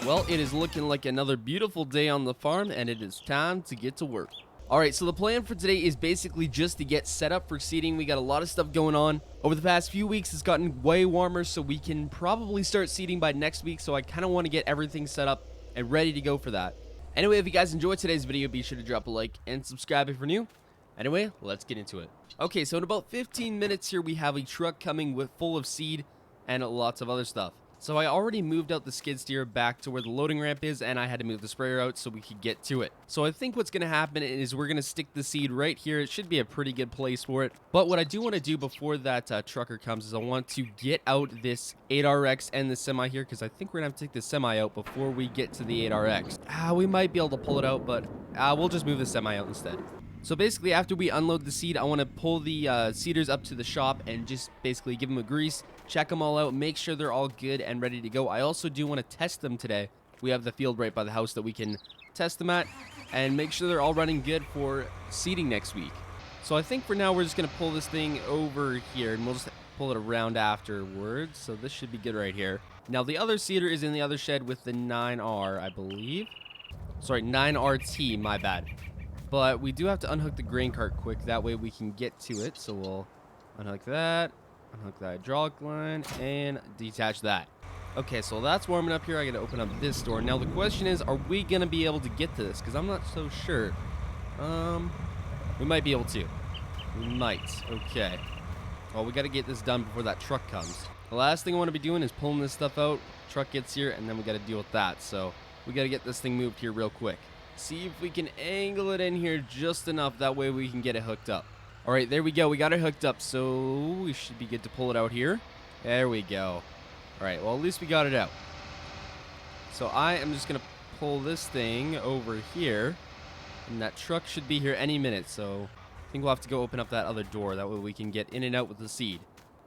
Well, it is looking like another beautiful day on the farm, and it is time to get to work. Alright, so the plan for today is basically just to get set up for seeding. We got a lot of stuff going on. Over the past few weeks, it's gotten way warmer, so we can probably start seeding by next week, so I kind of want to get everything set up and ready to go for that. Anyway, if you guys enjoyed today's video, be sure to drop a like and subscribe if you're new. Anyway, let's get into it. Okay, so in about 15 minutes here, we have a truck coming with full of seed and lots of other stuff. So I already moved out the skid steer back to where the loading ramp is, and I had to move the sprayer out so we could get to it. So I think what's going to happen is we're going to stick the seed right here. It should be a pretty good place for it. But what I do want to do before that trucker comes is I want to get out this 8RX and the semi here, because I think we're going to have to take the semi out before we get to the 8RX. We might be able to pull it out, but we'll just move the semi out instead. So basically, after we unload the seed, I want to pull the seeders up to the shop and just basically give them a grease, check them all out, make sure they're all good and ready to go. I also do want to test them today. We have the field right by the house that we can test them at and make sure they're all running good for seeding next week. So I think for now, we're just going to pull this thing over here, and we'll just pull it around afterwards. So this should be good right here. Now, the other seeder is in the other shed with the 9R, I believe. Sorry, 9RT, my bad. But we do have to unhook the grain cart quick. That way we can get to it. So we'll unhook that hydraulic line, and detach that. Okay, so that's warming up here. I gotta open up this door. Now the question is, are we gonna be able to get to this? Because I'm not so sure. We might be able to. We might. Okay. Well, we gotta get this done before that truck comes. The last thing I want to be doing is pulling this stuff out. Truck gets here, and then we gotta deal with that. So we gotta get this thing moved here real quick. See if we can angle it in here just enough. That way we can get it hooked up. All right, there we go. We got it hooked up, so we should be good to pull it out here. There we go. All right, well, at least we got it out. So I am just going to pull this thing over here, and that truck should be here any minute. So I think we'll have to go open up that other door. That way we can get in and out with the seed.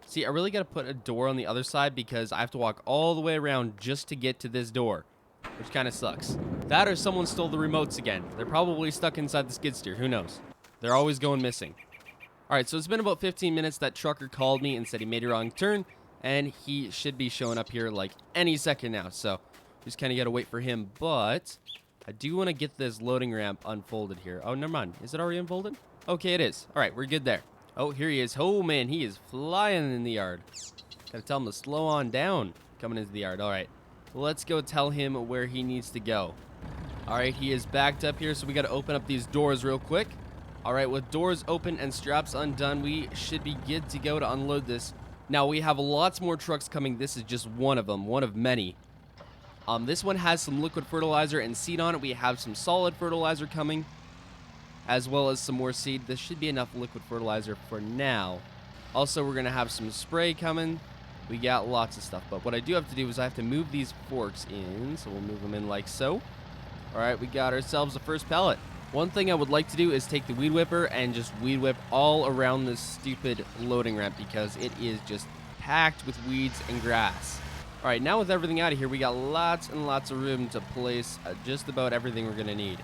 See, I really got to put a door on the other side because I have to walk all the way around just to get to this door, which kind of sucks. That or someone stole the remotes again. They're probably stuck inside the skid steer. Who knows? They're always going missing. All right, so it's been about 15 minutes. That trucker called me and said he made a wrong turn, and he should be showing up here like any second now. So just kind of got to wait for him. But I do want to get this loading ramp unfolded here. Oh, never mind. Is it already unfolded? Okay, it is. All right, we're good there. Oh, here he is. Oh, man, he is flying in the yard. Got to tell him to slow on down coming into the yard. All right, let's go tell him where he needs to go. All right, he is backed up here, so we got to open up these doors real quick. All right, with doors open and straps undone, we should be good to go to unload this. Now, we have lots more trucks coming. This is just one of them, one of many. This one has some liquid fertilizer and seed on it. We have some solid fertilizer coming, as well as some more seed. This should be enough liquid fertilizer for now. Also, we're going to have some spray coming. We got lots of stuff, but what I do have to do is I have to move these forks in, so we'll move them in like so. All right, we got ourselves the first pallet. One thing I would like to do is take the weed whipper and just weed whip all around this stupid loading ramp because it is just packed with weeds and grass. All right, now with everything out of here, we got lots and lots of room to place just about everything we're going to need.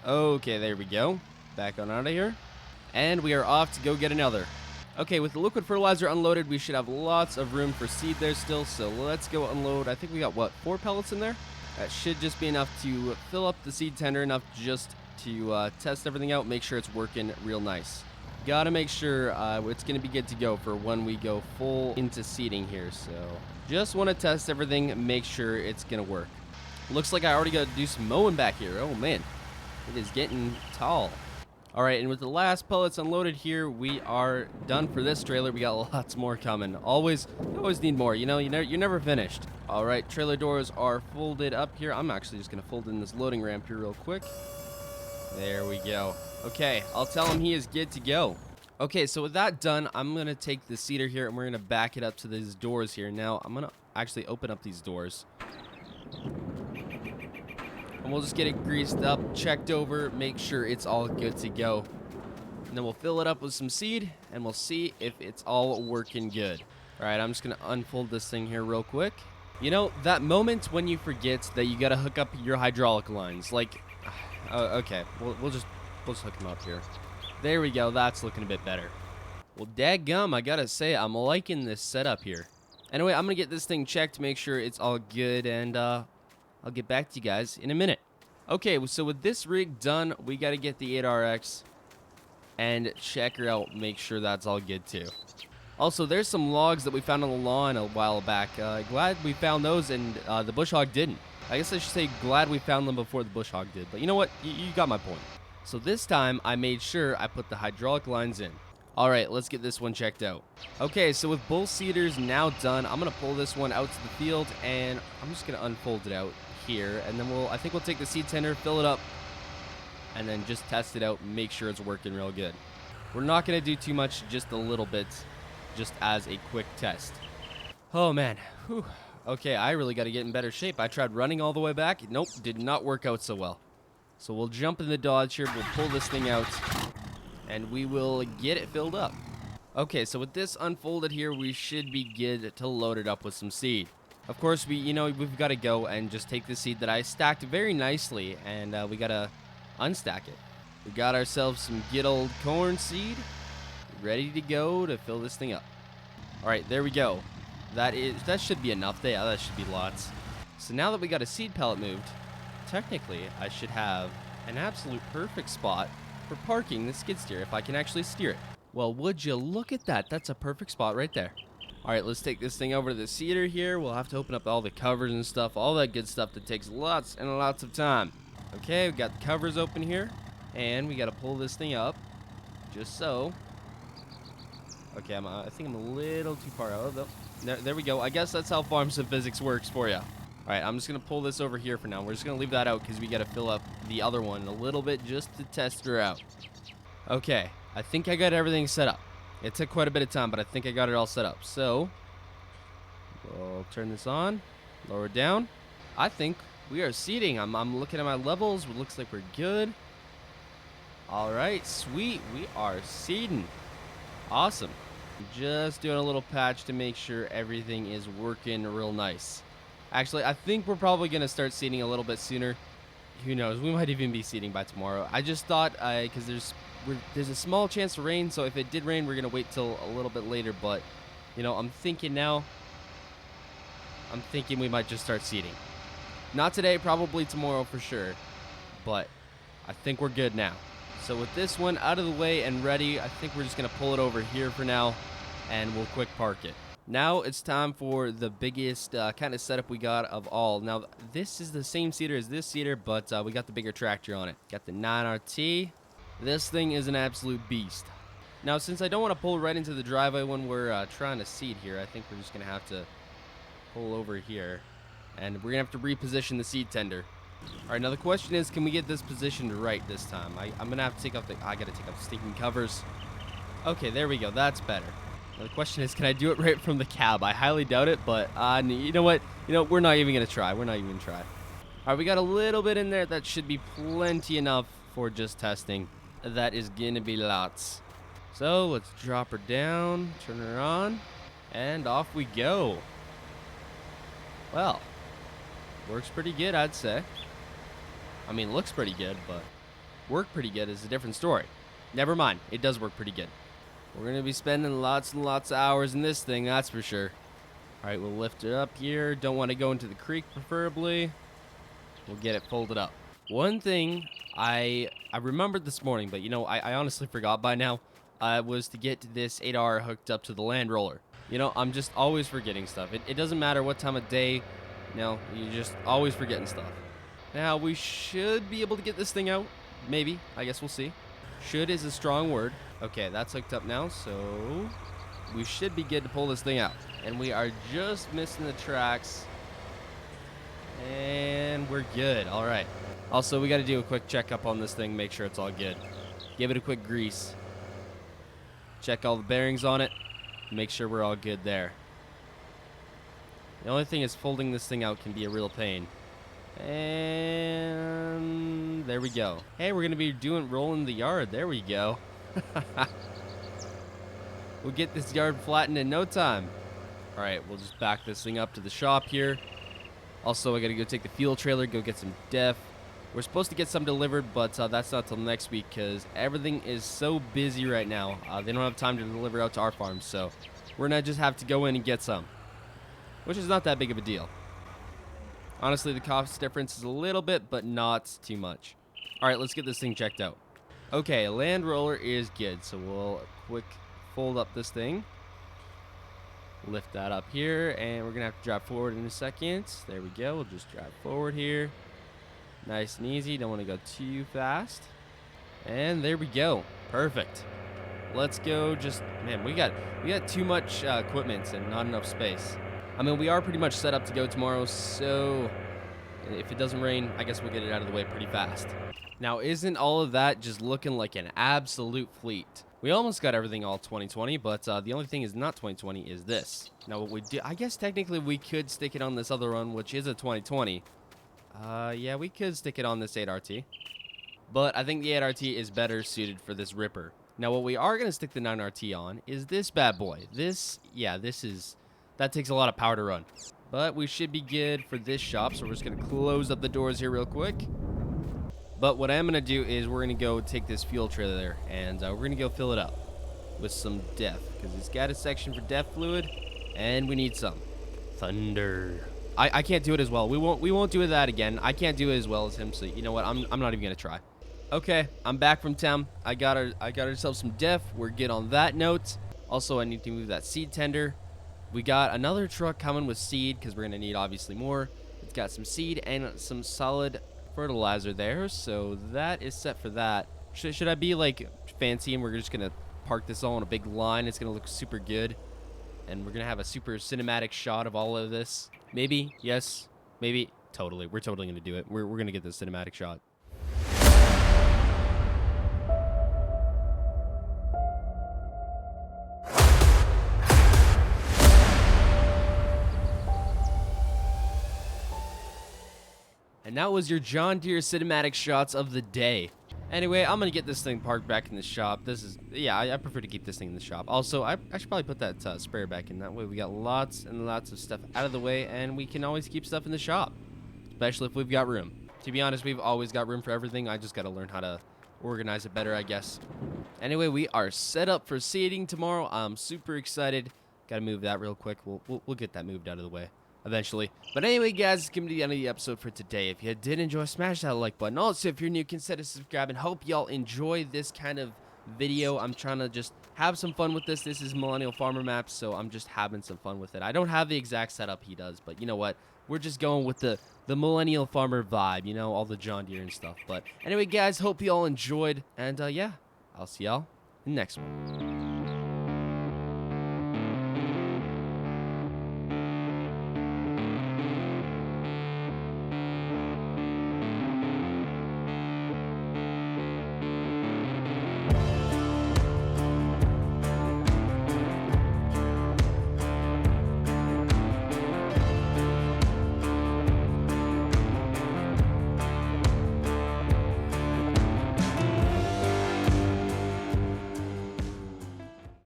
Okay, there we go. Back on out of here. And we are off to go get another. Okay, with the liquid fertilizer unloaded, we should have lots of room for seed there still. So let's go unload. I think we got, what, 4 pellets in there? That should just be enough to fill up the seed tender, enough just to test everything out, make sure it's working real nice. Gotta make sure it's gonna be good to go for when we go full into seeding here. So just want to test everything, make sure it's gonna work. Looks like I already got to do some mowing back here. Oh man, it is getting tall. All right, and with the last pellets unloaded here, we are done for this trailer. We got lots more coming. Always need more. You know, you're never finished. All right, trailer doors are folded up here. I'm actually just gonna fold in this loading ramp here real quick. There we go. Okay, I'll tell him he is good to go. Okay, so with that done, I'm going to take the seeder here and we're going to back it up to these doors here. Now, I'm going to actually open up these doors. And we'll just get it greased up, checked over, make sure it's all good to go. And then we'll fill it up with some seed and we'll see if it's all working good. All right, I'm just going to unfold this thing here real quick. You know, that moment when you forget that you got to hook up your hydraulic lines, like... okay, we'll just hook them up here. There we go. That's looking a bit better. Well, dadgum, I gotta say, I'm liking this setup here. Anyway, I'm gonna get this thing checked to make sure it's all good, and I'll get back to you guys in a minute. Okay, so with this rig done, we got to get the 8RX and check her out, make sure that's all good too. Also, there's some logs that we found on the lawn a while back. Glad we found those and the bush hog didn't. I guess I should say glad we found them before the bush hog did, but you know what? You got my point. So this time, I made sure I put the hydraulic lines in. All right, let's get this one checked out. Okay, so with both seeders now done, I'm gonna pull this one out to the field, and I'm just gonna unfold it out here, and then I think we'll take the seed tender, fill it up, and then just test it out, and make sure it's working real good. We're not gonna do too much, just a little bit, just as a quick test. Oh man, whew. Okay, I really gotta get in better shape. I tried running all the way back. Nope, did not work out so well. So we'll jump in the Dodge here, we'll pull this thing out, and we will get it filled up. Okay, so with this unfolded here, we should be good to load it up with some seed. Of course, we've got to go and just take the seed that I stacked very nicely, and we got to unstack it. We got ourselves some good old corn seed, ready to go to fill this thing up. All right, there we go. That should be enough. Yeah, that should be lots. So now that we got a seed pellet moved, technically, I should have an absolute perfect spot for parking the skid steer if I can actually steer it. Well, would you look at that? That's a perfect spot right there. All right, let's take this thing over to the seeder here. We'll have to open up all the covers and stuff, all that good stuff that takes lots and lots of time. Okay, we got the covers open here, and we got to pull this thing up, just so. Okay, I think I'm a little too far out. There we go. I guess that's how farms and physics works for you. All right, I'm just going to pull this over here for now. We're just going to leave that out because we got to fill up the other one a little bit just to test her out. Okay, I think I got everything set up. It took quite a bit of time, but I think I got it all set up. So, we'll turn this on, lower it down. I think we are seeding. I'm looking at my levels. It looks like we're good. All right, sweet. We are seeding. Awesome. Just doing a little patch to make sure everything is working real nice. Actually, I think we're probably going to start seeding a little bit sooner. Who knows? We might even be seeding by tomorrow. I just thought, because there's a small chance of rain, so if it did rain, we're going to wait till a little bit later. But, I'm thinking we might just start seeding. Not today, probably tomorrow for sure. But I think we're good now. So with this one out of the way and ready, I think we're just going to pull it over here for now, and we'll quick park it. Now it's time for the biggest kind of setup we got of all. Now, this is the same seeder as this seeder, but we got the bigger tractor on it. Got the 9RT. This thing is an absolute beast. Now, since I don't want to pull right into the driveway when we're trying to seed here, I think we're just going to have to pull over here, and we're going to have to reposition the seed tender. All right, now the question is, can we get this positioned right this time? I'm going to have to take off I got to take off the stinking covers. Okay, there we go. That's better. Now the question is, can I do it right from the cab? I highly doubt it, but you know what? We're not even going to try. We're not even going to try. All right, we got a little bit in there. That should be plenty enough for just testing. That is going to be lots. So let's drop her down, turn her on, and off we go. Well, works pretty good, I'd say. I mean, looks pretty good, but work pretty good is a different story. Never mind, it does work pretty good. We're going to be spending lots and lots of hours in this thing, that's for sure. All right, we'll lift it up here. Don't want to go into the creek, preferably. We'll get it folded up. One thing I remembered this morning, but I honestly forgot by now, was to get this 8R hooked up to the land roller. I'm just always forgetting stuff. It doesn't matter what time of day, you're just always forgetting stuff. Now, we should be able to get this thing out. Maybe. I guess we'll see. Should is a strong word. Okay, that's hooked up now, so we should be good to pull this thing out. And we are just missing the tracks. And we're good. All right. Also, we got to do a quick checkup on this thing, make sure it's all good. Give it a quick grease. Check all the bearings on it. Make sure we're all good there. The only thing is folding this thing out can be a real pain. And there we go. Hey, we're going to be rolling the yard. There we go. We'll get this yard flattened in no time. All right, we'll just back this thing up to the shop here. Also, I got to go take the fuel trailer, go get some def. We're supposed to get some delivered, but that's not till next week because everything is so busy right now. They don't have time to deliver out to our farm, so we're going to just have to go in and get some, which is not that big of a deal. Honestly, the cost difference is a little bit, but not too much. All right, let's get this thing checked out. Okay, land roller is good, so we'll quick fold up this thing. Lift that up here, and we're gonna have to drive forward in a second. There we go. We'll just drive forward here. Nice and easy. Don't want to go too fast. And there we go. Perfect. Let's go. Just, man, we got too much equipment and not enough space. I mean, we are pretty much set up to go tomorrow, so if it doesn't rain, I guess we'll get it out of the way pretty fast. Now, isn't all of that just looking like an absolute fleet? We almost got everything all 2020, but the only thing is not 2020 is this. Now, what we do, I guess technically we could stick it on this other one, which is a 2020. Yeah, we could stick it on this 8RT. But I think the 8RT is better suited for this Ripper. Now, what we are going to stick the 9RT on is this bad boy. That takes a lot of power to run. But we should be good for this shop, so we're just going to close up the doors here real quick. But what I'm going to do is we're going to go take this fuel trailer, and we're going to go fill it up with some DEF, because it's got a section for DEF fluid, and we need some. Thunder. I can't do it as well. We won't do that again. I can't do it as well as him, so you know what? I'm not even going to try. Okay, I'm back from town. I got ourselves some DEF. We're good on that note. Also, I need to move that seed tender. We got another truck coming with seed because we're going to need obviously more. It's got some seed and some solid fertilizer there, so that is set for that. Should I be like fancy and we're just going to park this all in a big line? It's going to look super good. And we're going to have a super cinematic shot of all of this. Maybe, yes, maybe, totally. We're totally going to do it. We're going to get this cinematic shot. And that was your John Deere cinematic shots of the day. Anyway, I'm going to get this thing parked back in the shop. I prefer to keep this thing in the shop. Also, I should probably put that sprayer back in. That way we got lots and lots of stuff out of the way, and we can always keep stuff in the shop, especially if we've got room. To be honest, we've always got room for everything. I just got to learn how to organize it better, I guess. Anyway, we are set up for seeding tomorrow. I'm super excited. Got to move that real quick. We'll get that moved out of the way eventually. But anyway, guys, it's coming to the end of the episode for today. If you did enjoy, smash that like button. Also, if you're new, consider subscribing. Hope y'all enjoy this kind of video. I'm trying to just have some fun with this. This is Millennial Farmer Maps, so I'm just having some fun with it. I don't have the exact setup he does, but you know what? We're just going with the Millennial Farmer vibe, you know, all the John Deere and stuff. But anyway, guys, hope you all enjoyed. And yeah, I'll see y'all in the next one.